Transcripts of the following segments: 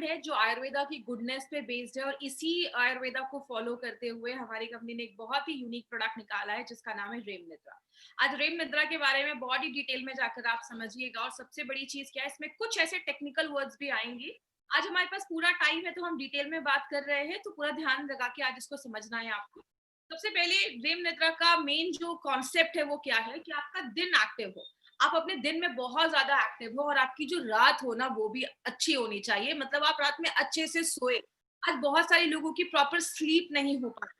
Brand है जो आयुर्वेदा की गुडनेस पे बेस्ड है और इसी आयुर्वेदा को फॉलो करते हुए हमारी कंपनी ने एक बहुत ही यूनिक प्रोडक्ट निकाला है जिसका नाम है रेम निद्रा। आज रेम निद्रा के बारे में बहुत ही डिटेल में जाकर आप समझिएगा और सबसे बड़ी चीज क्या है, इसमें कुछ ऐसे टेक्निकल वर्ड्स भी आएंगी। आज हमारे पास पूरा टाइम है तो हम डिटेल में बात कर रहे हैं, तो पूरा ध्यान लगा के आज इसको समझना है आपको। सबसे पहले रेम निद्रा का मेन जो कॉन्सेप्ट है वो क्या है कि आपका दिन एक्टिव हो, आप अपने दिन में बहुत ज्यादा एक्टिव हो और आपकी जो रात हो ना वो भी अच्छी होनी चाहिए, मतलब आप रात में अच्छे से सोए। आज बहुत सारे लोगों की प्रॉपर स्लीप नहीं हो पाती,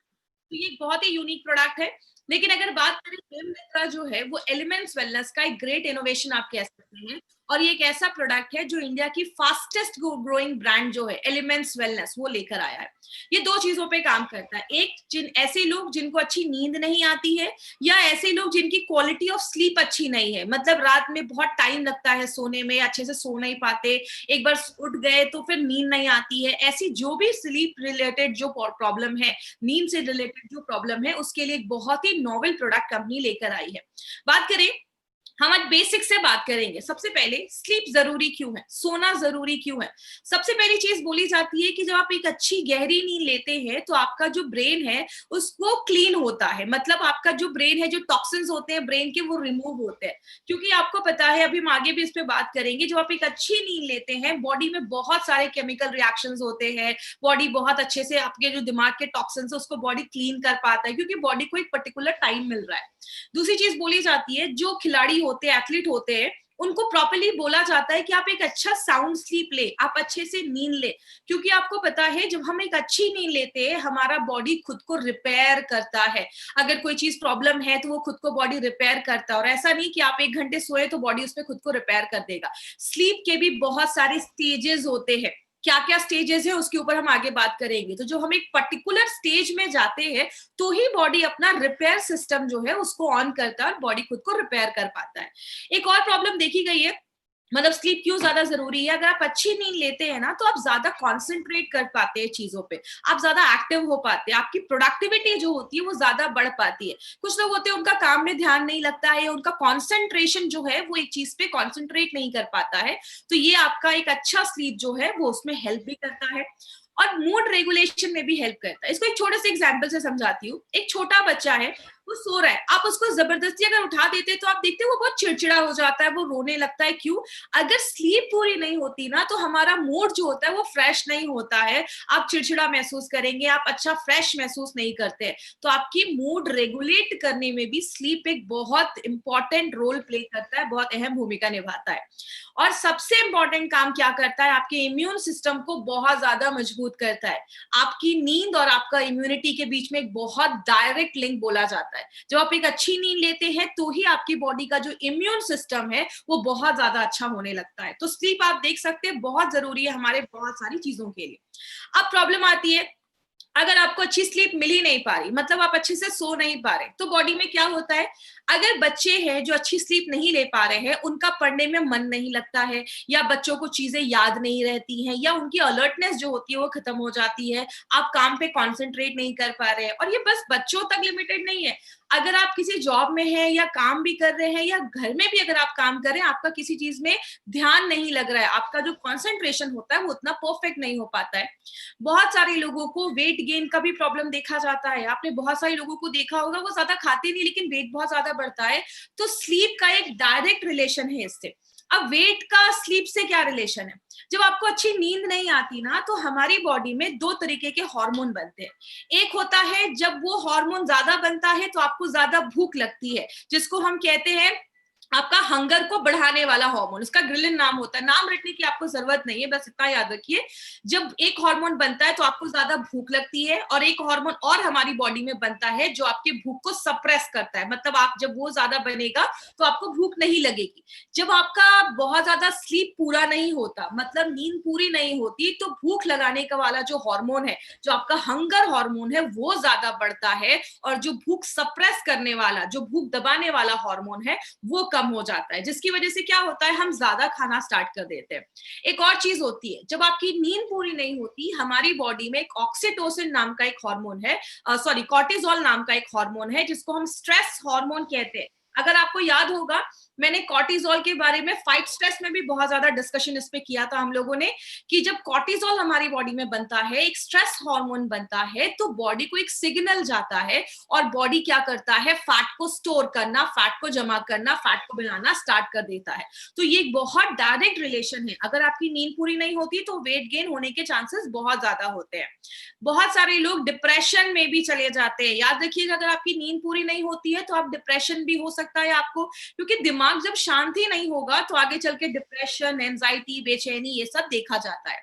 तो ये एक बहुत ही यूनिक प्रोडक्ट है। लेकिन अगर बात करें रेम निद्रा जो है वो एलिमेंट्स वेलनेस का एक ग्रेट इनोवेशन आप कह सकते हैं, और ये एक ऐसा प्रोडक्ट है जो इंडिया की फास्टेस्ट ग्रोइंग ब्रांड जो है एलिमेंट्स वेलनेस वो लेकर आया है। ये दो चीजों पे काम करता है, एक जिन ऐसे लोग जिनको अच्छी नींद नहीं आती है या ऐसे लोग जिनकी क्वालिटी ऑफ स्लीप अच्छी नहीं है, मतलब रात में बहुत टाइम लगता है सोने में, अच्छे से सो नहीं पाते, एक बार उठ गए तो फिर नींद नहीं आती है, ऐसी जो भी स्लीप रिलेटेड जो प्रॉब्लम है, नींद से रिलेटेड जो प्रॉब्लम है, उसके लिए एक बहुत ही नोवेल प्रोडक्ट कंपनी लेकर आई है। बात करें, हम आज बेसिक से बात करेंगे। सबसे पहले स्लीप जरूरी क्यों है, सोना जरूरी क्यों है। सबसे पहली चीज बोली जाती है कि जब आप एक अच्छी गहरी नींद लेते हैं तो आपका जो ब्रेन है उसको क्लीन होता है, मतलब आपका जो ब्रेन है, जो टॉक्सिन्स होते हैं ब्रेन के वो रिमूव होते हैं। क्योंकि आपको पता है, अभी हम आगे भी इस पे बात करेंगे, जब आप एक अच्छी नींद लेते हैं बॉडी में बहुत सारे केमिकल रिएक्शंस होते हैं, बॉडी बहुत अच्छे से आपके जो दिमाग के टॉक्सिन्स है उसको बॉडी क्लीन कर पाता है, क्योंकि बॉडी को एक पर्टिकुलर टाइम मिल रहा है। दूसरी चीज बोली जाती है, जो खिलाड़ी होते हैं, एथलीट होते हैं, उनको प्रॉपर्ली बोला जाता है कि आप एक अच्छा साउंड स्लीप ले, आप अच्छे से नींद ले, क्योंकि आपको पता है जब हम एक अच्छी नींद लेते हैं हमारा बॉडी खुद को रिपेयर करता है। अगर कोई चीज प्रॉब्लम है तो वो खुद को बॉडी रिपेयर करता है, और ऐसा नहीं कि आप 1 घंटे सोए तो बॉडी उस पर खुद को रिपेयर कर देगा। स्लीप के भी बहुत सारे स्टेजेस होते हैं, क्या क्या स्टेजेस है उसके ऊपर हम आगे बात करेंगे। तो जो हम एक पर्टिकुलर स्टेज में जाते हैं तो ही बॉडी अपना रिपेयर सिस्टम जो है उसको ऑन करता है और बॉडी खुद को रिपेयर कर पाता है। एक और प्रॉब्लम देखी गई है, मतलब स्लीप क्यों ज्यादा जरूरी है। अगर आप अच्छी नींद लेते हैं ना तो आप ज्यादा कॉन्सेंट्रेट कर पाते हैं चीजों पे, आप ज्यादा एक्टिव हो पाते हैं, आपकी प्रोडक्टिविटी जो होती है वो ज्यादा बढ़ पाती है। कुछ लोग होते हैं उनका काम में ध्यान नहीं लगता है, उनका कॉन्सेंट्रेशन जो है वो एक चीज पे कॉन्सेंट्रेट नहीं कर पाता है, तो ये आपका एक अच्छा स्लीप जो है वो उसमें हेल्प भी करता है और मूड रेगुलेशन में भी हेल्प करता है। इसको एक छोटे से एग्जांपल से समझाती हूँ। एक छोटा बच्चा है, वो सो रहा है, आप उसको जबरदस्ती अगर उठा देते तो आप देखते हैं वो बहुत चिड़चिड़ा हो जाता है, वो रोने लगता है। क्यों? अगर स्लीप पूरी नहीं होती ना तो हमारा मूड जो होता है वो फ्रेश नहीं होता है, आप चिड़चिड़ा महसूस करेंगे, आप अच्छा फ्रेश महसूस नहीं करते हैं। तो आपकी मूड रेगुलेट करने में भी स्लीप एक बहुत इंपॉर्टेंट रोल प्ले करता है, बहुत अहम भूमिका निभाता है। और सबसे इंपॉर्टेंट काम क्या करता है, आपके इम्यून सिस्टम को बहुत ज्यादा मजबूत करता है। आपकी नींद और आपका इम्यूनिटी के बीच में एक बहुत डायरेक्ट लिंक बोला जाता है। जब आप एक अच्छी नींद लेते हैं तो ही आपकी बॉडी का जो इम्यून सिस्टम है वो बहुत ज्यादा अच्छा होने लगता है। तो स्लीप आप देख सकते हैं बहुत जरूरी है हमारे बहुत सारी चीजों के लिए। अब प्रॉब्लम आती है, अगर आपको अच्छी स्लीप मिल ही नहीं पा रही, मतलब आप अच्छे से सो नहीं पा रहे, तो बॉडी में क्या होता है। अगर बच्चे हैं जो अच्छी स्लीप नहीं ले पा रहे हैं, उनका पढ़ने में मन नहीं लगता है, या बच्चों को चीजें याद नहीं रहती हैं, या उनकी अलर्टनेस जो होती है वो खत्म हो जाती है, आप काम पे कॉन्सेंट्रेट नहीं कर पा रहे हैं। और ये बस बच्चों तक लिमिटेड नहीं है, अगर आप किसी जॉब में हैं या काम भी कर रहे हैं या घर में भी अगर आप काम कर रहे हैं, आपका किसी चीज में ध्यान नहीं लग रहा है, आपका जो कॉन्सेंट्रेशन होता है वो उतना परफेक्ट नहीं हो पाता है। बहुत सारे लोगों को वेट गेन का भी प्रॉब्लम देखा जाता है, आपने बहुत सारे लोगों को देखा होगा वो ज्यादा खाते नहीं लेकिन वेट बहुत ज्यादा बढ़ता है। तो स्लीप का एक डायरेक्ट रिलेशन है इससे। अब वेट का स्लीप से क्या रिलेशन है। जब आपको अच्छी नींद नहीं आती ना तो हमारी बॉडी में दो तरीके के हार्मोन बनते हैं। एक होता है जब वो हार्मोन ज्यादा बनता है तो आपको ज्यादा भूख लगती है, जिसको हम कहते हैं आपका हंगर को बढ़ाने वाला हार्मोन, उसका ग्रिलिन नाम होता है, नाम रटने की आपको जरूरत नहीं है, बस इतना याद रखिए। जब एक हार्मोन बनता है तो आपको ज्यादा भूख लगती है, और एक हार्मोन और हमारी बॉडी में बनता है जो आपकी भूख को सप्रेस करता है, मतलब आप जब वो ज्यादा बनेगा तो आपको भूख नहीं लगेगी। जब आपका बहुत ज्यादा स्लीप पूरा नहीं होता, मतलब नींद पूरी नहीं होती, तो भूख लगाने का वाला जो हार्मोन है, जो आपका हंगर हार्मोन है, वो ज्यादा बढ़ता है, और जो भूख सप्रेस करने वाला, जो भूख दबाने वाला हार्मोन है वो कम हो जाता है, जिसकी वजह से क्या होता है, हम ज्यादा खाना स्टार्ट कर देते हैं। एक और चीज होती है, जब आपकी नींद पूरी नहीं होती, हमारी बॉडी में एक ऑक्सीटोसिन नाम का एक हार्मोन है, सॉरी कॉर्टिसोल नाम का एक हार्मोन है, जिसको हम स्ट्रेस हार्मोन कहते हैं। अगर आपको याद होगा, मैंने कॉर्टिसोल के बारे में फाइट स्ट्रेस में भी बहुत ज्यादा डिस्कशन इस पे किया था हम लोगों ने, कि जब कॉर्टिसोल हमारी बॉडी में बनता है, एक स्ट्रेस हार्मोन बनता है, तो बॉडी को एक सिग्नल जाता है और बॉडी क्या करता है, फैट को स्टोर करना, फैट को जमा करना, फैट को बनाना स्टार्ट कर देता है। तो ये एक बहुत डायरेक्ट रिलेशन है। अगर आपकी नींद पूरी नहीं होती तो वेट गेन होने के चांसेस बहुत ज्यादा होते हैं। बहुत सारे लोग डिप्रेशन में भी चले जाते हैं। याद रखिएगा, अगर आपकी नींद पूरी नहीं होती है तो आप डिप्रेशन भी हो सकता है आपको, क्योंकि दिमाग जब शांति नहीं होगा तो आगे चल के डिप्रेशन, एंजाइटी, बेचैनी, ये सब देखा जाता है।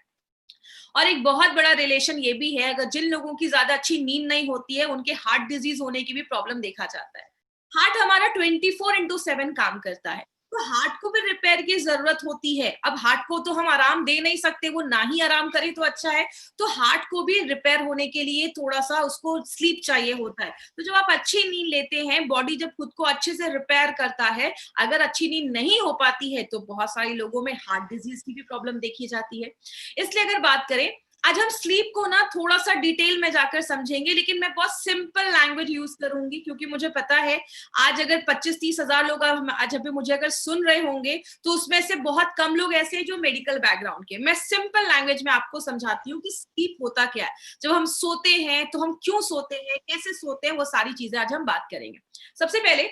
और एक बहुत बड़ा रिलेशन ये भी है, अगर जिन लोगों की ज्यादा अच्छी नींद नहीं होती है उनके हार्ट डिजीज होने की भी प्रॉब्लम देखा जाता है। हार्ट हमारा 24/7 काम करता है, तो हार्ट को भी रिपेयर की जरूरत होती है। अब हार्ट को तो हम आराम दे नहीं सकते, वो ना ही आराम करे तो अच्छा है। तो हार्ट को भी रिपेयर होने के लिए थोड़ा सा उसको स्लीप चाहिए होता है। तो जब आप अच्छी नींद लेते हैं, बॉडी जब खुद को अच्छे से रिपेयर करता है, अगर अच्छी नींद नहीं हो पाती है तो बहुत सारे लोगों में हार्ट डिजीज की भी प्रॉब्लम देखी जाती है। इसलिए अगर बात करें, आज हम स्लीप को ना थोड़ा सा डिटेल में जाकर समझेंगे, लेकिन मैं बहुत सिंपल लैंग्वेज यूज करूंगी, क्योंकि मुझे पता है आज अगर 25-30 हजार लोग आज अभी मुझे अगर सुन रहे होंगे तो उसमें से बहुत कम लोग ऐसे हैं जो मेडिकल बैकग्राउंड के। मैं सिंपल लैंग्वेज में आपको समझाती हूँ कि स्लीप होता क्या है, जब हम सोते हैं तो हम क्यों सोते हैं, कैसे सोते हैं, वो सारी चीजें आज हम बात करेंगे। सबसे पहले,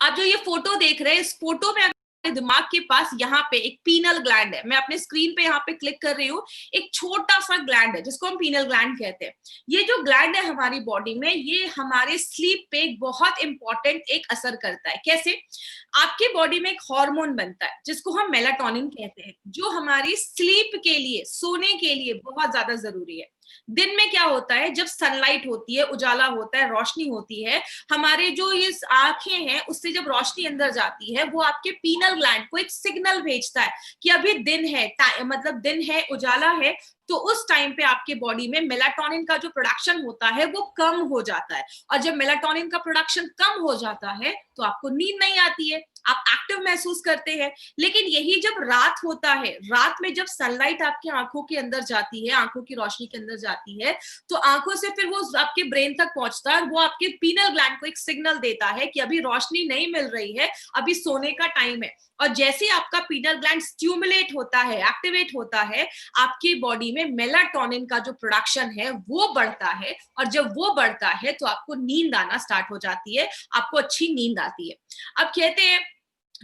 आप जो ये फोटो देख रहे हैं, इस फोटो में दिमाग के पास यहाँ पे एक पीनल ग्लैंड है। मैं अपने स्क्रीन पे यहाँ पे क्लिक कर रही हूँ, एक छोटा सा ग्लैंड है जिसको हम पीनल ग्लैंड कहते हैं। ये जो ग्लैंड है हमारी बॉडी में, ये हमारे स्लीप पे एक बहुत इंपॉर्टेंट एक असर करता है। कैसे? आपके बॉडी में एक हार्मोन बनता है जिसको हम मेलाटोनिन कहते हैं, जो हमारी स्लीप के लिए, सोने के लिए बहुत ज्यादा जरूरी है। दिन में क्या होता है, जब सनलाइट होती है, उजाला होता है, रोशनी होती है, हमारे जो ये आंखें हैं उससे जब रोशनी अंदर जाती है, वो आपके पीनल ग्लैंड को एक सिग्नल भेजता है कि अभी दिन है, मतलब दिन है, उजाला है। तो उस टाइम पे आपके बॉडी में मेलाटोनिन का जो प्रोडक्शन होता है वो कम हो जाता है, और जब मेलाटोनिन का प्रोडक्शन कम हो जाता है तो आपको नींद नहीं आती है, आप एक्टिव महसूस करते हैं। लेकिन यही जब रात होता है, रात में जब सनलाइट आपकी आंखों के अंदर जाती है, आंखों की रोशनी के अंदर जाती है, तो आंखों से फिर वो आपके ब्रेन तक पहुंचता है, वो आपके पीनल ग्लैंड को एक सिग्नल देता है कि अभी रोशनी नहीं मिल रही है, अभी सोने का टाइम है। और जैसे आपका पीनल ग्लैंड स्टिमुलेट होता है, एक्टिवेट होता है, आपकी बॉडी में मेलाटोनिन का जो प्रोडक्शन है वो बढ़ता है, और जब वो बढ़ता है तो आपको नींद आना स्टार्ट हो जाती है, आपको अच्छी नींद आती है। अब कहते हैं,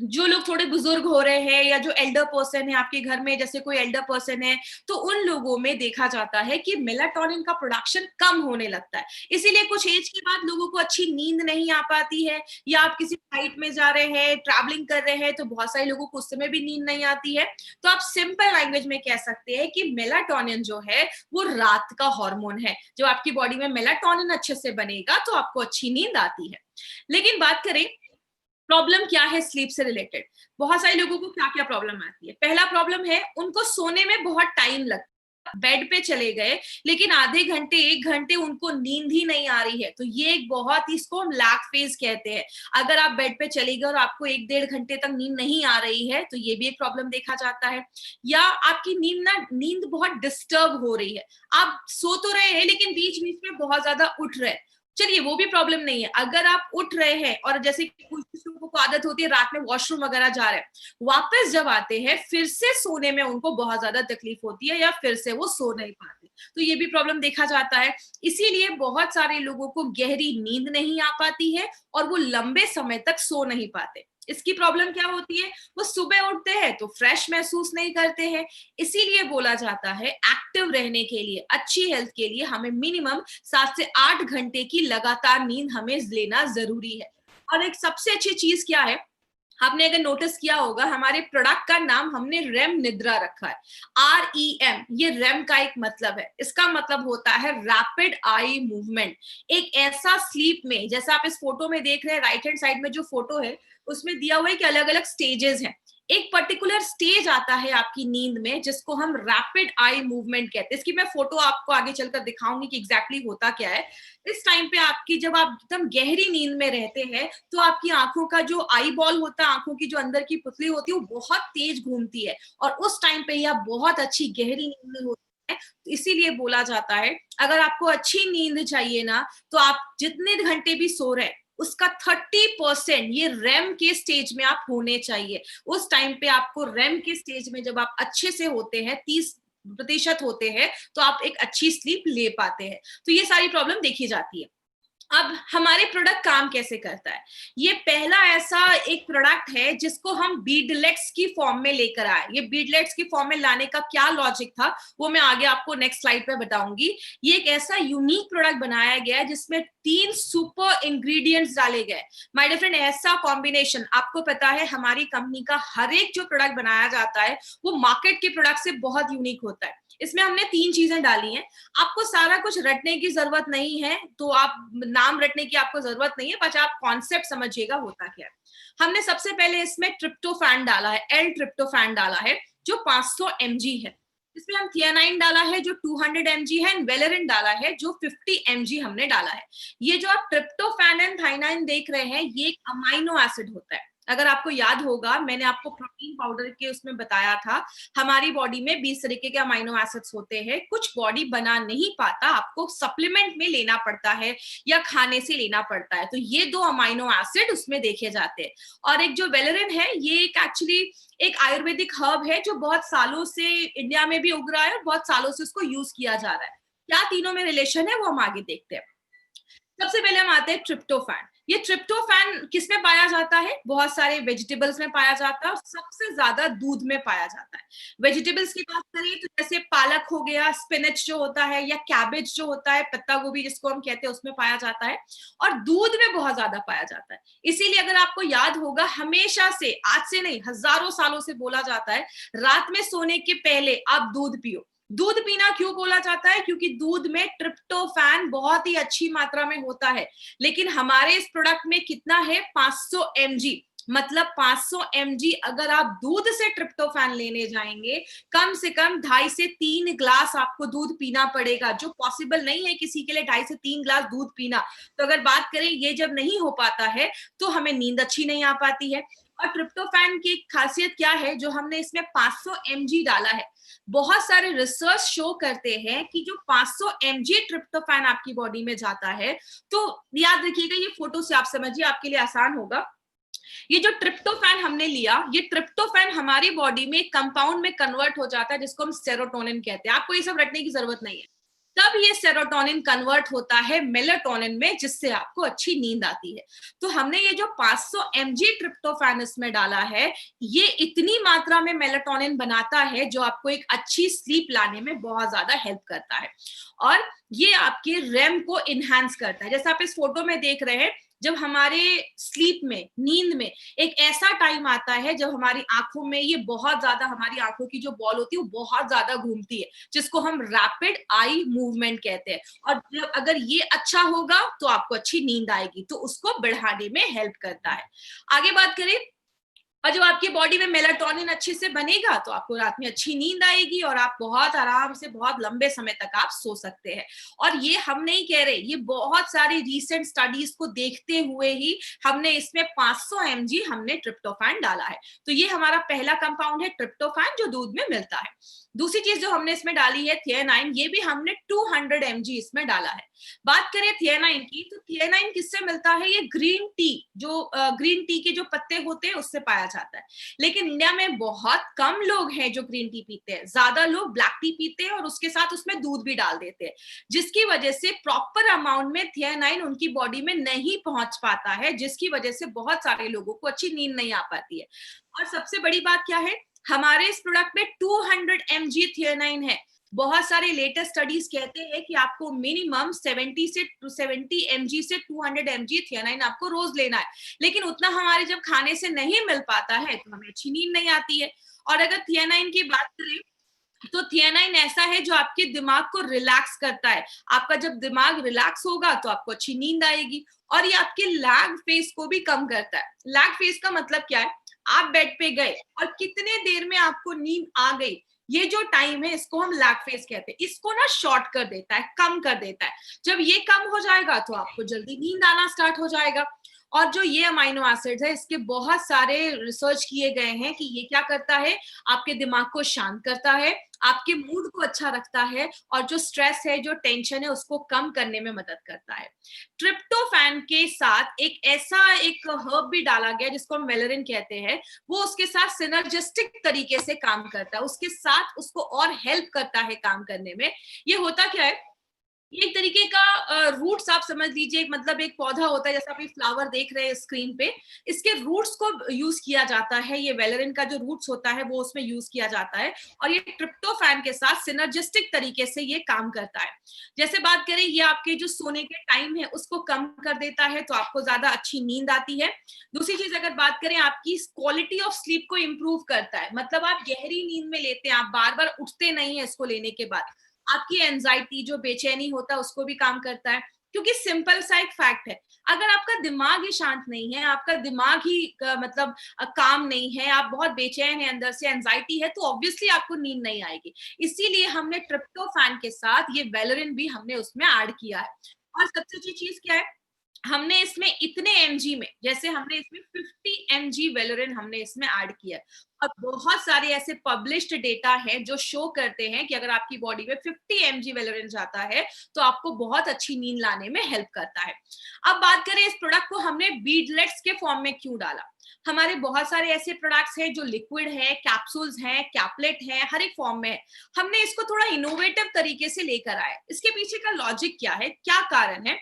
जो लोग थोड़े बुजुर्ग हो रहे हैं या जो एल्डर पर्सन है आपके घर में, जैसे कोई एल्डर पर्सन है, तो उन लोगों में देखा जाता है कि मेलाटोनिन का प्रोडक्शन कम होने लगता है। इसीलिए कुछ एज के बाद लोगों को अच्छी नींद नहीं आ पाती है, या आप किसी फ्लाइट में जा रहे हैं, ट्रैवलिंग कर रहे हैं, तो बहुत सारे लोगों को उस समय भी नींद नहीं आती है। तो आप सिंपल लैंग्वेज में कह सकते हैं कि मेलाटोनिन जो है वो रात का हार्मोन है। जब आपकी बॉडी में मेलाटोनिन अच्छे से बनेगा तो आपको अच्छी नींद आती है। लेकिन बात करें प्रॉब्लम क्या है स्लीप से रिलेटेड, बहुत सारे लोगों को क्या क्या प्रॉब्लम आती है। पहला प्रॉब्लम है, उनको सोने में बहुत टाइम लगता है, बेड पे चले गए लेकिन आधे घंटे, 1 घंटे उनको नींद ही नहीं आ रही है। तो ये एक बहुत ही, इसको हम लैग फेज कहते हैं। अगर आप बेड पे चले गए और आपको 1-1.5 घंटे तक नींद नहीं आ रही है, तो ये भी एक प्रॉब्लम देखा जाता है। या आपकी नींद बहुत डिस्टर्ब हो रही है, आप सो तो रहे हैं लेकिन बीच बीच में बहुत ज्यादा उठ रहे हैं, चलिए वो भी प्रॉब्लम नहीं है। अगर आप उठ रहे हैं और जैसे कुछ लोगों को आदत होती है रात में वॉशरूम वगैरह जा रहे हैं, वापस जब आते हैं फिर से सोने में उनको बहुत ज्यादा तकलीफ होती है, या फिर से वो सो नहीं पाते, तो ये भी प्रॉब्लम देखा जाता है। इसीलिए बहुत सारे लोगों को गहरी नींद नहीं आ पाती है और वो लंबे समय तक सो नहीं पाते। इसकी प्रॉब्लम क्या होती है, वो सुबह उठते हैं तो फ्रेश महसूस नहीं करते हैं। इसीलिए बोला जाता है एक्टिव रहने के लिए, अच्छी हेल्थ के लिए हमें मिनिमम 7 से 8 घंटे की लगातार नींद हमें लेना जरूरी है। और एक सबसे अच्छी चीज क्या है, आपने अगर नोटिस किया होगा, हमारे प्रोडक्ट का नाम हमने रेम निद्रा रखा है, REM। ये रेम का एक मतलब है, इसका मतलब होता है रैपिड आई मूवमेंट। एक ऐसा स्लीप में, जैसा आप इस फोटो में देख रहे हैं, राइट हैंड साइड में जो फोटो है उसमें दिया हुआ है कि अलग अलग स्टेजेस हैं। एक पर्टिकुलर स्टेज आता है आपकी नींद में जिसको हम रैपिड आई मूवमेंट कहते हैं। इसकी मैं फोटो आपको आगे चलकर दिखाऊंगी कि एग्जैक्टली होता क्या है। इस टाइम पे आपकी, जब आप एकदम गहरी नींद में रहते हैं, तो आपकी आंखों का जो आई बॉल होता है, आंखों की जो अंदर की पुतली होती है, वो बहुत तेज घूमती है, और उस टाइम पे ही आप बहुत अच्छी गहरी नींद में होते हैं। तो इसीलिए बोला जाता है, अगर आपको अच्छी नींद चाहिए ना, तो आप जितने घंटे भी सो रहे हैं उसका 30% ये रेम के स्टेज में आप होने चाहिए। उस टाइम पे आपको रेम के स्टेज में जब आप अच्छे से होते हैं, 30% होते हैं, तो आप एक अच्छी स्लीप ले पाते हैं। तो ये सारी प्रॉब्लम देखी जाती है। अब हमारे प्रोडक्ट काम कैसे करता है? ये पहला ऐसा एक प्रोडक्ट है जिसको हम बीडलेट्स की फॉर्म में लेकर आए। ये बीडलेट्स की फॉर्म में लाने का क्या लॉजिक था, वो मैं आगे आपको नेक्स्ट स्लाइड पे बताऊंगी। ये एक ऐसा यूनिक प्रोडक्ट बनाया गया है जिसमें 3 सुपर इंग्रेडिएंट्स डाले गए। माय डियर फ्रेंड, ऐसा कॉम्बिनेशन आपको पता है हमारी कंपनी का हर एक जो प्रोडक्ट बनाया जाता है वो मार्केट के प्रोडक्ट से बहुत यूनिक होता है। इसमें हमने 3 चीजें डाली हैं। आपको सारा कुछ रटने की जरूरत नहीं है, तो आप नाम रटने की आपको जरूरत नहीं है, बस आप कॉन्सेप्ट समझिएगा होता क्या है। हमने सबसे पहले इसमें ट्रिप्टोफैन डाला है, एल ट्रिप्टोफैन डाला है जो 500 mg है। इसमें हम थियानाइन डाला है जो 200 mg है, एंड वेलेरिन डाला है जो 50 mg हमने डाला है। ये जो आप ट्रिप्टोफैन एंड थाइनाइन देख रहे हैं, ये एक अमाइनो एसिड होता है। अगर आपको याद होगा, मैंने आपको प्रोटीन पाउडर के उसमें बताया था, हमारी बॉडी में 20 तरीके के अमाइनो एसिड्स होते हैं। कुछ बॉडी बना नहीं पाता, आपको सप्लीमेंट में लेना पड़ता है या खाने से लेना पड़ता है। तो ये 2 अमाइनो एसिड उसमें देखे जाते हैं। और एक जो वेलेरिन है, ये एक एक्चुअली एक आयुर्वेदिक हर्ब है जो बहुत सालों से इंडिया में भी उग रहा है और बहुत सालों से उसको यूज किया जा रहा है। क्या तीनों में रिलेशन है वो हम आगे देखते हैं। सबसे पहले हम आते हैं ट्रिप्टोफैन। ये ट्रिप्टोफैन किस में पाया जाता है? बहुत सारे वेजिटेबल्स में पाया जाता है और सबसे ज्यादा दूध में पाया जाता है। वेजिटेबल्स की बात करें तो जैसे पालक हो गया, स्पिनच जो होता है, या कैबेज जो होता है, पत्ता गोभी जिसको हम कहते हैं, उसमें पाया जाता है। और दूध में बहुत ज्यादा पाया जाता है। इसीलिए अगर आपको याद होगा, हमेशा से, आज से नहीं हजारों सालों से बोला जाता है, रात में सोने के पहले आप दूध पियो। दूध पीना क्यों बोला जाता है? क्योंकि दूध में ट्रिप्टोफैन बहुत ही अच्छी मात्रा में होता है। लेकिन हमारे इस प्रोडक्ट में कितना है? 500 mg। मतलब 500 mg अगर आप दूध से ट्रिप्टोफैन लेने जाएंगे, कम से कम 2.5 से 3 ग्लास आपको दूध पीना पड़ेगा, जो पॉसिबल नहीं है किसी के लिए 2.5 से 3 ग्लास दूध पीना। तो अगर बात करें, ये जब नहीं हो पाता है तो हमें नींद अच्छी नहीं आ पाती है। और ट्रिप्टोफैन की खासियत क्या है? जो हमने इसमें 500 mg डाला है, बहुत सारे रिसर्च शो करते हैं कि जो 500 mg ट्रिप्टोफैन आपकी बॉडी में जाता है, तो याद रखिएगा, ये फोटो से आप समझिए, आपके लिए आसान होगा। ये जो ट्रिप्टोफैन हमने लिया, ये ट्रिप्टोफैन हमारी बॉडी में कंपाउंड में कन्वर्ट हो जाता है जिसको हम सेरोटोनिन कहते हैं। आपको ये सब रटने की जरूरत नहीं है। तब ये सेरोटोनिन कन्वर्ट होता है मेलाटोनिन में, जिससे आपको अच्छी नींद आती है। तो हमने ये जो 500 mg ट्रिप्टोफैन इसमें डाला है, ये इतनी मात्रा में मेलाटोनिन बनाता है जो आपको एक अच्छी स्लीप लाने में बहुत ज्यादा हेल्प करता है। और ये आपके रेम को इनहैंस करता है। जैसे आप इस फोटो में देख रहे हैं, जब हमारे स्लीप में, नींद में एक ऐसा टाइम आता है जब हमारी आंखों में ये बहुत ज्यादा, हमारी आंखों की जो बॉल होती है वो बहुत ज्यादा घूमती है, जिसको हम रैपिड आई मूवमेंट कहते हैं। और जब अगर ये अच्छा होगा तो आपको अच्छी नींद आएगी, तो उसको बढ़ाने में हेल्प करता है। आगे बात करें, और जब आपकी बॉडी में मेलाटोनिन अच्छे से बनेगा तो आपको रात में अच्छी नींद आएगी और आप बहुत आराम से बहुत लंबे समय तक आप सो सकते हैं। और ये हम नहीं कह रहे, ये बहुत सारी रीसेंट स्टडीज को देखते हुए ही हमने इसमें 500 mg हमने ट्रिप्टोफैन डाला है। तो ये हमारा पहला कंपाउंड है ट्रिप्टोफैन, जो दूध में मिलता है। दूसरी चीज जो हमने इसमें डाली है थियानाइन, ये भी हमने 200 mg इसमें डाला है। बात करें थियानाइन की, तो थियानाइन किससे मिलता है? ये ग्रीन टी, जो ग्रीन टी के जो पत्ते होते हैं उससे पाया जाता है। लेकिन इंडिया में बहुत कम लोग हैं जो ग्रीन टी पीते हैं, ज्यादा लोग ब्लैक टी पीते हैं और उसके साथ उसमें दूध भी डाल देते हैं, जिसकी वजह से प्रॉपर अमाउंट में थियानाइन उनकी बॉडी में नहीं पहुंच पाता है, जिसकी वजह से बहुत सारे लोगों को अच्छी नींद नहीं आ पाती है। और सबसे बड़ी बात क्या है, हमारे इस प्रोडक्ट में 200 mg थियानाइन है। बहुत सारे लेटेस्ट स्टडीज कहते हैं कि आपको मिनिमम 70 mg से 200 mg थियानाइन आपको रोज लेना है। लेकिन उतना हमारे जब खाने से नहीं मिल पाता है तो हमें अच्छी नींद नहीं आती है। और अगर थियानाइन की बात करें, तो थियानाइन ऐसा है जो आपके दिमाग को रिलैक्स करता है। आपका जब दिमाग रिलैक्स होगा तो आपको अच्छी नींद आएगी। और ये आपके लैग फेस को भी कम करता है। लैग फेस का मतलब क्या है? आप बेड पे गए और कितने देर में आपको नींद आ गई, ये जो टाइम है इसको हम लैग फेस कहते हैं। इसको ना शॉर्ट कर देता है, कम कर देता है। जब ये कम हो जाएगा तो आपको जल्दी नींद आना स्टार्ट हो जाएगा। और जो ये अमाइनो एसिड्स है, इसके बहुत सारे रिसर्च किए गए हैं कि ये क्या करता है, आपके दिमाग को शांत करता है, आपके मूड को अच्छा रखता है और जो स्ट्रेस है, जो टेंशन है, उसको कम करने में मदद करता है। ट्रिप्टोफैन के साथ एक हर्ब भी डाला गया जिसको हम वेलेरिन कहते हैं, वो उसके साथ सिनर्जिस्टिक तरीके से काम करता है, उसके साथ उसको और हेल्प करता है काम करने में। ये होता क्या है, ये एक तरीके का रूट्स आप समझ लीजिए, मतलब एक पौधा होता है, जैसा आप ये फ्लावर देख रहे हैं स्क्रीन पे, इसके रूट्स को यूज किया जाता है, ये वेलेरिन का जो रूट्स होता है वो उसमें यूज किया जाता है, और ये ट्रिप्टोफैन के साथ सिनर्जिस्टिक तरीके से ये काम करता है। जैसे बात करें, ये आपके जो सोने के टाइम है उसको कम कर देता है, तो आपको ज्यादा अच्छी नींद आती है। दूसरी चीज अगर बात करें, आपकी क्वालिटी ऑफ स्लीप को इंप्रूव करता है, मतलब आप गहरी नींद में लेते हैं, आप बार बार उठते नहीं है इसको लेने के बाद। आपकी एंजाइटी, जो बेचैनी होता है, उसको भी काम करता है, क्योंकि सिंपल सा एक फैक्ट है, अगर आपका दिमाग ही शांत नहीं है, आपका दिमाग ही मतलब काम नहीं है, आप बहुत बेचैन है, अंदर से एंजाइटी है, तो ऑब्वियसली आपको नींद नहीं आएगी। इसीलिए हमने ट्रिप्टोफैन के साथ ये वेलेरिन भी हमने उसमें ऐड किया है। और सबसे अच्छी चीज क्या है, हमने इसमें इतने एमजी में, जैसे हमने इसमें 50 एमजी वेलोरिन हमने इसमें ऐड किया है, और बहुत सारे ऐसे पब्लिश्ड डेटा है जो शो करते हैं कि अगर आपकी बॉडी में 50 एमजी वेलोरिन जाता है तो आपको बहुत अच्छी नींद लाने में हेल्प करता है। अब बात करें इस प्रोडक्ट को हमने बीडलेट्स के फॉर्म में क्यों डाला। हमारे बहुत सारे ऐसे प्रोडक्ट्स हैं जो लिक्विड है, कैप्सूल्स हैं, कैपलेट है, हर एक फॉर्म में है। हमने इसको थोड़ा इनोवेटिव तरीके से लेकर आए। इसके पीछे का लॉजिक क्या है, क्या कारण है,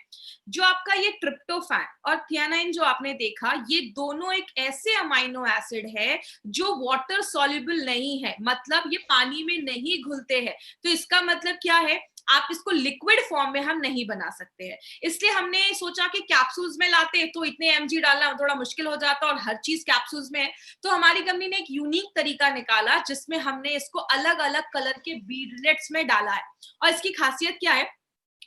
जो आपका ये ट्रिप्टोफैन और थियानाइन जो आपने देखा, ये दोनों एक ऐसे अमाइनो एसिड है जो वाटर सॉल्युबल नहीं है, मतलब ये पानी में नहीं घुलते हैं। तो इसका मतलब क्या है, आप इसको लिक्विड फॉर्म में हम नहीं बना सकते हैं। इसलिए हमने सोचा कि कैप्सूल्स में लाते तो इतने एमजी डालना थोड़ा मुश्किल हो जाता, और हर चीज कैप्सूल्स में है। तो हमारी कंपनी ने एक यूनिक तरीका निकाला जिसमें हमने इसको अलग अलग कलर के बीडलेट्स में डाला है। और इसकी खासियत क्या है,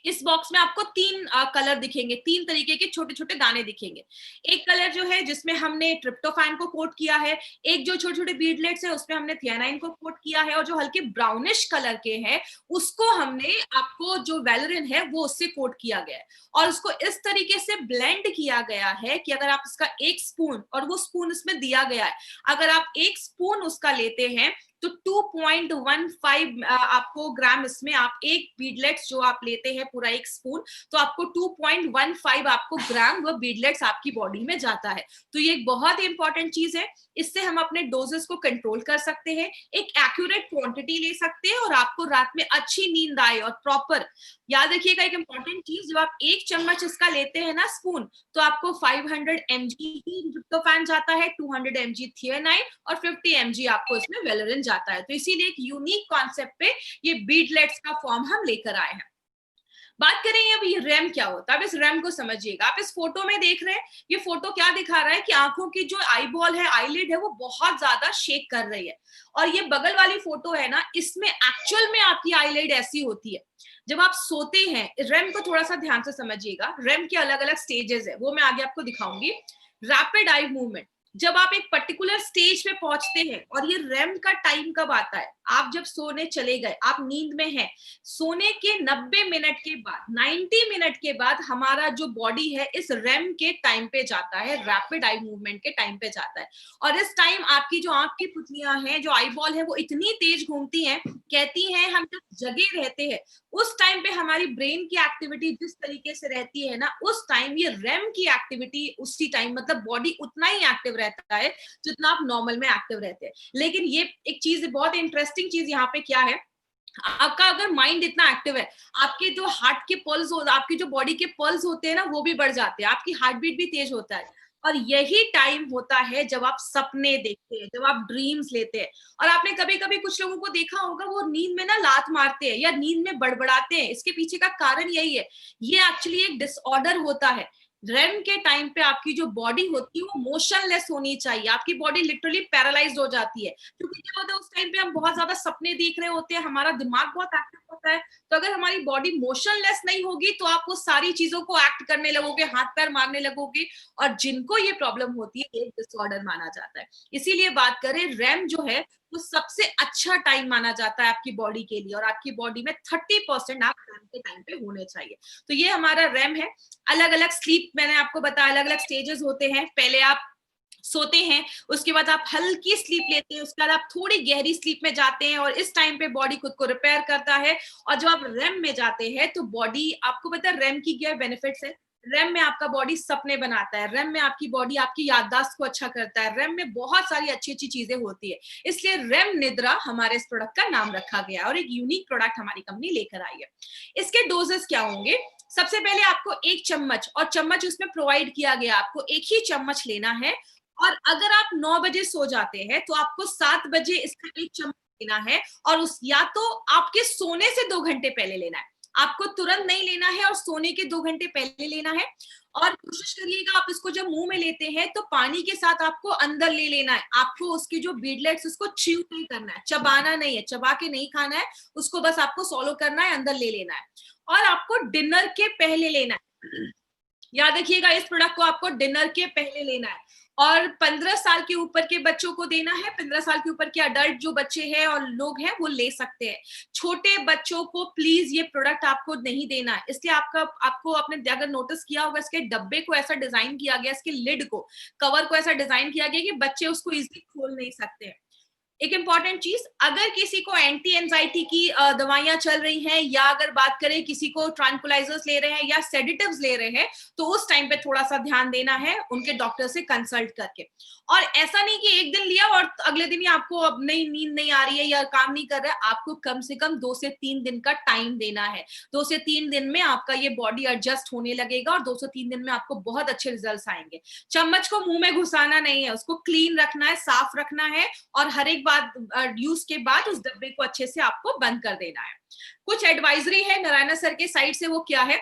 इस बॉक्स में आपको तीन कलर दिखेंगे, तीन तरीके के छोटे छोटे दाने दिखेंगे। एक कलर जो है जिसमें हमने ट्रिप्टोफैन को कोट किया है, एक जो छोटे छोटे बीडलेट्स है उसमें हमने थियानाइन को कोट किया है, और जो हल्के ब्राउनिश कलर के हैं उसको हमने, आपको जो वेलेरिन है वो उससे कोट किया गया है। और उसको इस तरीके से ब्लेंड किया गया है कि अगर आप इसका एक स्पून, और वो स्पून इसमें दिया गया है, अगर आप एक स्पून उसका लेते हैं तो 2.15 आपको ग्राम, इसमें आप एक बीडलेट्स जो आप लेते हैं पूरा एक स्पून, तो आपको 2.15 आपको ग्राम वो बीडलेट्स आपकी बॉडी में जाता है। तो ये एक बहुत ही इंपॉर्टेंट चीज है, इससे हम अपने डोजेस को कंट्रोल कर सकते हैं, एक एक्यूरेट क्वांटिटी ले सकते हैं, और आपको रात में अच्छी नींद आए। और प्रॉपर याद रखिएगा एक इंपॉर्टेंट चीज, जब आप एक चम्मच इसका लेते हैं ना स्पून, तो आपको 500 mg ही ट्रिप्टोफैन जाता है, 200 mg थियानाइन और 50 mg आपको इसमें वेलेरिन जाता है। तो इसीलिए एक यूनिक कॉन्सेप्ट पे ये बीडलेट्स का फॉर्म हम लेकर आए हैं। बात करें अब ये रैम क्या होता है, अब इस रैम को समझिएगा। आप इस फोटो में देख रहे हैं, ये फोटो क्या दिखा रहा है कि आंखों की जो आईबॉल है, आईलिड है, वो बहुत ज्यादा शेक कर रही है। और ये बगल वाली फोटो है ना, इसमें एक्चुअल में आपकी आईलिड ऐसी होती है जब आप सोते हैं। रैम को थोड़ा सा ध्यान से समझिएगा, रैम के अलग अलग स्टेजेस है, वो मैं आगे आपको दिखाऊंगी। रैपिड आई मूवमेंट, जब आप एक पर्टिकुलर स्टेज पे पहुंचते हैं, और ये रैम का टाइम कब आता है, आप जब सोने चले गए, आप नींद में हैं, सोने के 90 मिनट के बाद, 90 मिनट के बाद हमारा जो बॉडी है इस रैम के टाइम पे जाता है, रैपिड आई मूवमेंट के टाइम पे जाता है। और इस टाइम आपकी जो आंख की पुतलियां हैं, जो आई बॉल है, वो इतनी तेज घूमती हैं, कहती हैं हम जब जगे रहते हैं उस टाइम पे हमारी ब्रेन की एक्टिविटी जिस तरीके से रहती है ना, उस टाइम ये रैम की एक्टिविटी उसी टाइम, मतलब बॉडी उतना ही एक्टिव रहता है जितना आप नॉर्मल में एक्टिव रहते हैं। लेकिन ये एक चीज, बहुत इंटरेस्टिंग चीज यहाँ पे क्या है, आपका अगर माइंड इतना एक्टिव है, आपके जो हार्ट के पल्स हो, आपकी जो बॉडी के पल्स होते हैं ना, वो भी बढ़ जाते हैं, आपकी हार्ट बीट भी तेज होता है। और यही टाइम होता है जब आप सपने देखते हैं, जब आप ड्रीम्स लेते हैं। और आपने कभी कभी कुछ लोगों को देखा होगा, वो नींद में ना लात मारते हैं या नींद में बड़बड़ाते हैं, इसके पीछे का कारण यही है। ये एक्चुअली एक डिसऑर्डर होता है। रेम के टाइम पे आपकी जो बॉडी होती है वो मोशनलेस होनी चाहिए, आपकी बॉडी लिटरली पैरालाइज्ड हो जाती है, क्योंकि क्या होता है उस टाइम पे हम बहुत ज्यादा सपने देख रहे होते हैं, हमारा दिमाग बहुत एक्टिव होता है। तो अगर हमारी बॉडी मोशनलेस नहीं होगी तो आप वो सारी चीजों को एक्ट करने लगोगे, हाथ पैर मारने लगोगे, और जिनको ये प्रॉब्लम होती है एक डिसऑर्डर माना जाता है। इसीलिए बात करें, रैम जो है वो सबसे अच्छा टाइम माना जाता है आपकी बॉडी के लिए, और आपकी बॉडी में 30% आप रैम के टाइम पे होने चाहिए। तो ये हमारा रैम है। अलग अलग स्लीप, मैंने आपको बताया अलग अलग स्टेजेस होते हैं। पहले आप सोते हैं, उसके बाद आप हल्की स्लीप लेते हैं, उसके बाद आप थोड़ी गहरी स्लीप में जाते हैं और इस टाइम पे बॉडी खुद को रिपेयर करता है। और जब आप रेम में जाते हैं तो बॉडी, आपको पता है रेम की क्या बेनिफिट्स है? रेम में आपका बॉडी सपने बनाता है, रेम में आपकी बॉडी आपकी याददाश्त को अच्छा करता है, रेम में बहुत सारी अच्छी-अच्छी चीजें होती है। इसलिए रेम निद्रा हमारे इस प्रोडक्ट का नाम रखा गया है और एक यूनिक प्रोडक्ट हमारी कंपनी लेकर आई है। इसके डोजेस क्या होंगे? सबसे पहले आपको 1 चम्मच, और चम्मच उसमें प्रोवाइड किया गया, आपको 1 ही चम्मच लेना है। और अगर आप 9 बजे सो जाते हैं तो आपको 7 बजे इसका 1 चम्मच लेना है, और उस या तो आपके सोने से 2 घंटे पहले लेना है। आपको तुरंत नहीं लेना है और सोने के 2 घंटे पहले लेना है। और कोशिश करिएगा आप इसको जब मुंह में लेते हैं तो पानी के साथ आपको अंदर ले लेना है। आपको उसके जो बीडलेट्स उसको च्यू नहीं करना है, चबाना नहीं है, चबा के नहीं खाना है, उसको बस आपको सॉलो करना है, अंदर ले लेना है। और आपको डिनर के पहले लेना है। याद रखिएगा, इस प्रोडक्ट को आपको डिनर के पहले लेना है। और 15 साल के ऊपर के बच्चों को देना है। 15 साल के ऊपर के अडल्ट जो बच्चे हैं और लोग हैं वो ले सकते हैं। छोटे बच्चों को प्लीज ये प्रोडक्ट आपको नहीं देना है। इसलिए आपको आपने अगर नोटिस किया होगा, इसके डब्बे को ऐसा डिजाइन किया गया, इसके लिड को, कवर को ऐसा डिजाइन किया गया कि बच्चे उसको इजीली खोल नहीं सकते हैं। एक इंपॉर्टेंट चीज, अगर किसी को एंटी एंजाइटी की दवाइयां चल रही हैं, या अगर बात करें किसी को ट्रांकुलाइजर्स ले रहे हैं या सेडेटिव्स ले रहे हैं, तो उस टाइम पे थोड़ा सा ध्यान देना है उनके डॉक्टर से कंसल्ट करके। और ऐसा नहीं कि एक दिन लिया और अगले दिन ही आपको अब नहीं, नींद नहीं आ रही है या काम नहीं कर रहा है। आपको कम से कम 2 से 3 दिन का टाइम देना है। 2 से 3 दिन में आपका ये बॉडी एडजस्ट होने लगेगा और 2 से 3 दिन में आपको बहुत अच्छे रिजल्ट्स आएंगे। चम्मच को मुंह में घुसाना नहीं है, उसको क्लीन रखना है, साफ रखना है, और हर एक बात यूज के बाद उस डब्बे को अच्छे से आपको बंद कर देना है। कुछ एडवाइजरी है नारायण सर के साइड से, वो क्या है?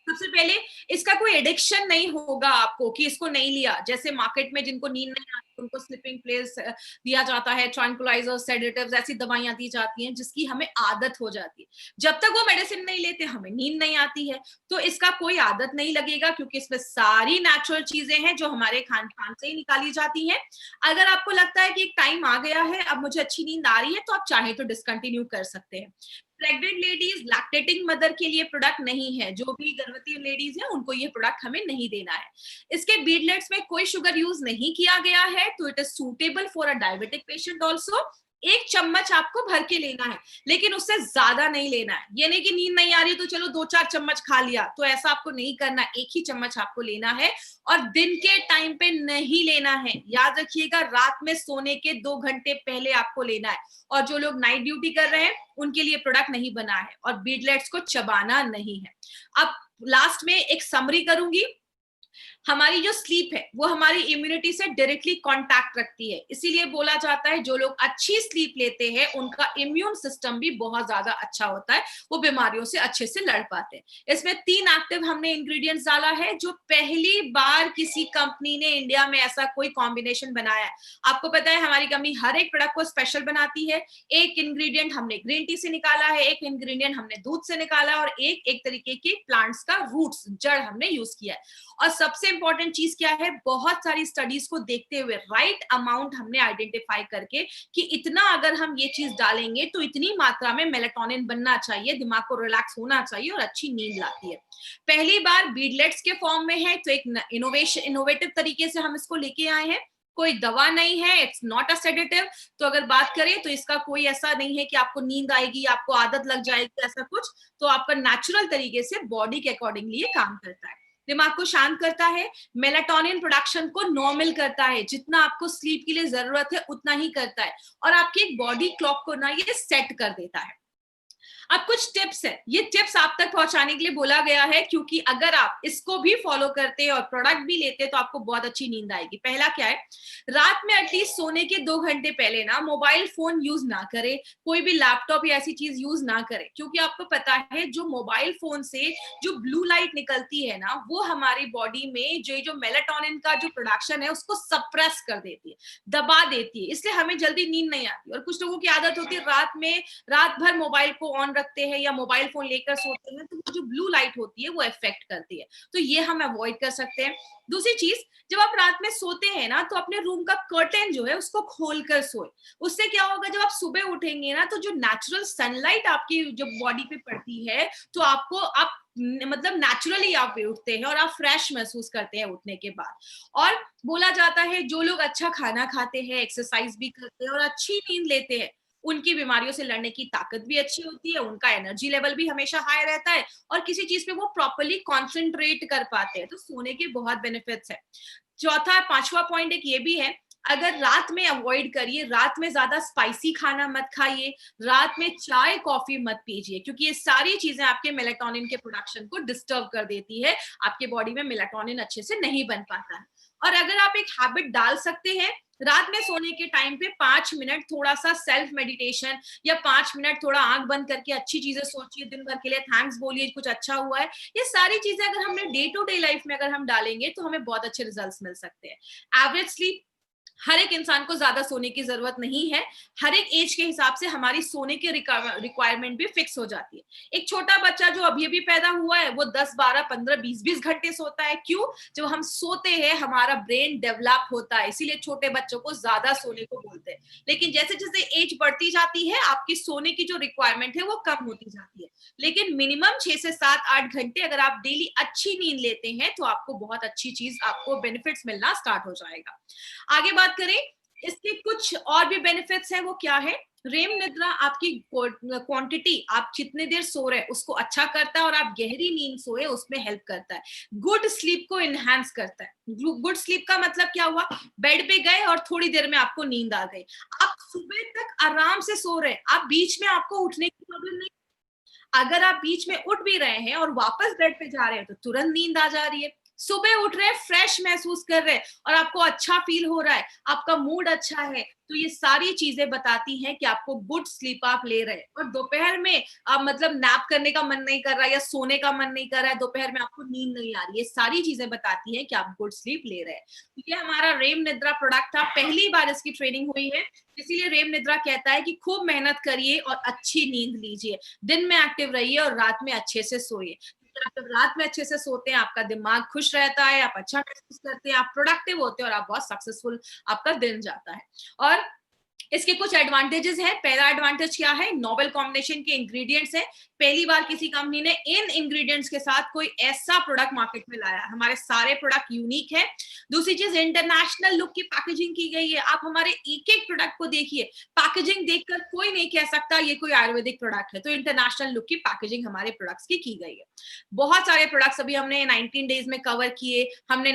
सबसे पहले, इसका कोई एडिक्शन नहीं होगा आपको कि इसको नहीं लिया। जैसे मार्केट में जिनको नींद नहीं आती उनको स्लीपिंग प्लेस दिया जाता है, ट्रैंकुलाइजर, सेडेटिव्स, ऐसी दवाइयां दी जाती हैं जिसकी हमें आदत हो जाती है। जब तक वो मेडिसिन नहीं लेते हमें नींद नहीं आती है। तो इसका कोई आदत नहीं लगेगा, क्योंकि इसमें सारी नेचुरल चीजें हैं जो हमारे खान पान से ही निकाली जाती हैं। अगर आपको लगता है कि एक टाइम आ गया है, अब मुझे अच्छी नींद आ रही है, तो आप चाहे तो डिसकंटिन्यू कर सकते हैं। प्रेग्नेंट लेडीज, लैक्टेटिंग मदर के लिए प्रोडक्ट नहीं है। जो भी गर्भवती लेडीज है उनको ये प्रोडक्ट हमें नहीं देना है। इसके बीडलेट्स में कोई शुगर यूज नहीं किया गया है, तो it is suitable for a diabetic patient also. 1 चम्मच आपको भर के लेना है, लेकिन उससे ज्यादा नहीं लेना है। ये नहीं कि नींद नहीं आ रही तो चलो 2-4 चम्मच खा लिया, तो ऐसा आपको नहीं करना। 1 ही चम्मच आपको लेना है, और दिन के टाइम पे नहीं लेना है। याद रखिएगा, रात में सोने के 2 घंटे पहले आपको लेना है। और जो लोग नाइट ड्यूटी कर रहे हैं उनके लिए प्रोडक्ट नहीं बना है, और बीडलेट्स को चबाना नहीं है। अब लास्ट में एक समरी करूंगी। हमारी जो स्लीप है वो हमारी इम्यूनिटी से डायरेक्टली कांटेक्ट रखती है। इसीलिए बोला जाता है जो लोग अच्छी स्लीप लेते हैं उनका इम्यून सिस्टम भी बहुत ज्यादा अच्छा होता है, वो बीमारियों से अच्छे से लड़ पाते हैं। इसमें 3 एक्टिव हमने इंग्रेडिएंट्स डाला है, जो पहली बार किसी कंपनी ने इंडिया में ऐसा कोई कॉम्बिनेशन बनाया है। आपको पता है हमारी कंपनी हर एक प्रोडक्ट को स्पेशल बनाती है। एक इंग्रेडिएंट हमने ग्रीन टी से निकाला है, एक इंग्रेडिएंट हमने दूध से निकाला, और एक तरीके के प्लांट्स का रूट्स, जड़ हमने यूज किया है। और सबसे इंपॉर्टेंट चीज क्या है, बहुत सारी स्टडीज को देखते हुए राइट अमाउंट हमने आइडेंटिफाई करके कि इतना अगर हम ये चीज डालेंगे तो इतनी मात्रा में मेलाटोनिन बनना चाहिए, दिमाग को रिलैक्स होना चाहिए और अच्छी नींद लाती है। पहली बार बीडलेट्स के फॉर्म में है, तो एक इनोवेटिव तरीके से हम इसको लेके आए हैं। कोई दवा नहीं है, इट्स नॉट अ सेडेटिव। तो अगर बात करें तो इसका कोई ऐसा नहीं है कि आपको नींद आएगी, आपको आदत लग जाएगी, ऐसा कुछ। तो आपका नेचुरल तरीके से बॉडी के अकॉर्डिंगली ये काम करता है। दिमाग को शांत करता है, मेलाटोनिन प्रोडक्शन को नॉर्मल करता है, जितना आपको स्लीप के लिए जरूरत है उतना ही करता है, और आपकी बॉडी क्लॉक को ना ये सेट कर देता है। अब कुछ टिप्स है, ये टिप्स आप तक पहुंचाने के लिए बोला गया है, क्योंकि अगर आप इसको भी फॉलो करते हैं और प्रोडक्ट भी लेते हैं तो आपको बहुत अच्छी नींद आएगी। पहला क्या है, रात में एटलीस्ट सोने के 2 घंटे पहले ना मोबाइल फोन यूज ना करें, कोई भी लैपटॉप या ऐसी चीज यूज ना करें, क्योंकि आपको पता है जो मोबाइल फोन से जो ब्लू लाइट निकलती है ना, वो हमारी बॉडी में जो मेलाटोनिन का जो प्रोडक्शन है उसको सप्रेस कर देती है, दबा देती है। इसलिए हमें जल्दी नींद नहीं आती। और कुछ लोगों की आदत होती है रात भर मोबाइल को ऑन रखते हैं या मोबाइल फोन लेकर सोते हैं, तो वो जो ब्लू लाइट होती है वो इफेक्ट करती है, तो ये हम अवॉइड कर सकते हैं। दूसरी चीज, जब आप रात में सोते हैं ना तो अपने रूम का कर्टेन जो है उसको खोलकर सोए। उससे क्या होगा, जब आप सुबह उठेंगे ना तो जो नेचुरल सनलाइट आपकी जो बॉडी पे पड़ती है, तो आप मतलब नेचुरली आप उठते हैं और आप फ्रेश महसूस करते हैं उठने के बाद। और बोला जाता है जो लोग अच्छा खाना खाते हैं, एक्सरसाइज भी करते हैं और अच्छी नींद लेते हैं, उनकी बीमारियों से लड़ने की ताकत भी अच्छी होती है, उनका एनर्जी लेवल भी हमेशा हाई रहता है और किसी चीज पे वो प्रॉपर्ली कॉन्सेंट्रेट कर पाते हैं। तो सोने के बहुत बेनिफिट्स है। चौथा पांचवा पॉइंट एक ये भी है, अगर रात में अवॉइड करिए, रात में ज्यादा स्पाइसी खाना मत खाइए, रात में चाय कॉफी मत पीजिए, क्योंकि ये सारी चीजें आपके मेलेटोनिन के प्रोडक्शन को डिस्टर्ब कर देती है, आपके बॉडी में मेलेटोनिन अच्छे से नहीं बन पाता है। और अगर आप एक हैबिट डाल सकते हैं, रात में सोने के टाइम पे 5 मिनट थोड़ा सा सेल्फ मेडिटेशन, या 5 मिनट थोड़ा आंख बंद करके अच्छी चीजें सोचिए, दिन भर के लिए थैंक्स बोलिए, कुछ अच्छा हुआ है, ये सारी चीजें अगर हमने डे टू डे लाइफ में अगर हम डालेंगे तो हमें बहुत अच्छे रिजल्ट्स मिल सकते हैं। एवरेज स्लीप, हर एक इंसान को ज्यादा सोने की जरूरत नहीं है। हर एक एज के हिसाब से हमारी सोने की रिक्वायरमेंट भी फिक्स हो जाती है। एक छोटा बच्चा जो अभी अभी पैदा हुआ है वो 10 12 15 20 20 घंटे सोता है। क्यों? जब हम सोते हैं हमारा ब्रेन डेवलप होता है, इसीलिए छोटे बच्चों को ज्यादा सोने को बोलते हैं। लेकिन जैसे जैसे एज बढ़ती जाती है आपकी सोने की जो रिक्वायरमेंट है वो कम होती जाती है। लेकिन मिनिमम 6 से 7 8 घंटे अगर आप डेली अच्छी नींद लेते हैं तो आपको बहुत अच्छी चीज, आपको बेनिफिट्स मिलना स्टार्ट हो जाएगा। आगे बात करें, इसके कुछ और भी बेनिफिट्स हैं, वो क्या है? रेम निद्रा आपकी क्वांटिटी, आप जितने देर सो रहे हैं उसको अच्छा करता है और आप गहरी नींद सोए उसमें हेल्प करता है। गुड स्लीप को इनहेंस करता है। गुड स्लीप का मतलब क्या हुआ? बेड पे गए और थोड़ी देर में आपको नींद आ गई, आप सुबह तक आराम से सो रहे हैं, आप बीच में आपको उठने की प्रॉब्लम नहीं। अगर आप बीच में उठ भी रहे हैं और वापस बेड पे जा रहे हैं तो तुरंत नींद आ जा रही है। सुबह उठ रहे हैं, फ्रेश महसूस कर रहे हैं और आपको अच्छा फील हो रहा है, आपका मूड अच्छा है, तो ये सारी चीजें बताती हैं कि आपको गुड स्लीप आप ले रहे हैं। और दोपहर में आप मतलब नैप करने का मन नहीं कर रहा है या सोने का मन नहीं कर रहा है, दोपहर में आपको नींद नहीं आ रही है, ये सारी चीजें बताती हैं कि आप गुड स्लीप ले रहे हैं। तो ये हमारा रेम निद्रा प्रोडक्ट था, पहली बार इसकी ट्रेनिंग हुई है, इसीलिए रेम निद्रा कहता है कि खूब मेहनत करिए और अच्छी नींद लीजिए, दिन में एक्टिव रहिए और रात में अच्छे से सोइए। आप जब रात में अच्छे से सोते हैं आपका दिमाग खुश रहता है, आप अच्छा महसूस करते हैं, आप प्रोडक्टिव होते हैं और आप बहुत सक्सेसफुल आपका दिन जाता है। और इसके कुछ एडवांटेजेस हैं। पहला एडवांटेज क्या है? नोवेल कॉम्बिनेशन के इंग्रेडिएंट्स है। पहली बार किसी कंपनी ने इन इंग्रेडिएंट्स के साथ कोई ऐसा प्रोडक्ट मार्केट में लाया। हमारे सारे प्रोडक्ट यूनिक है। दूसरी चीज, इंटरनेशनल लुक की पैकेजिंग की गई है। आप हमारे एक एक प्रोडक्ट को देखिए, पैकेजिंग देखकर कोई नहीं कह सकता ये कोई आयुर्वेदिक प्रोडक्ट है। तो इंटरनेशनल लुक की पैकेजिंग हमारे प्रोडक्ट्स की गई है। बहुत सारे प्रोडक्ट्स अभी हमने 19 डेज में कवर किए। हमने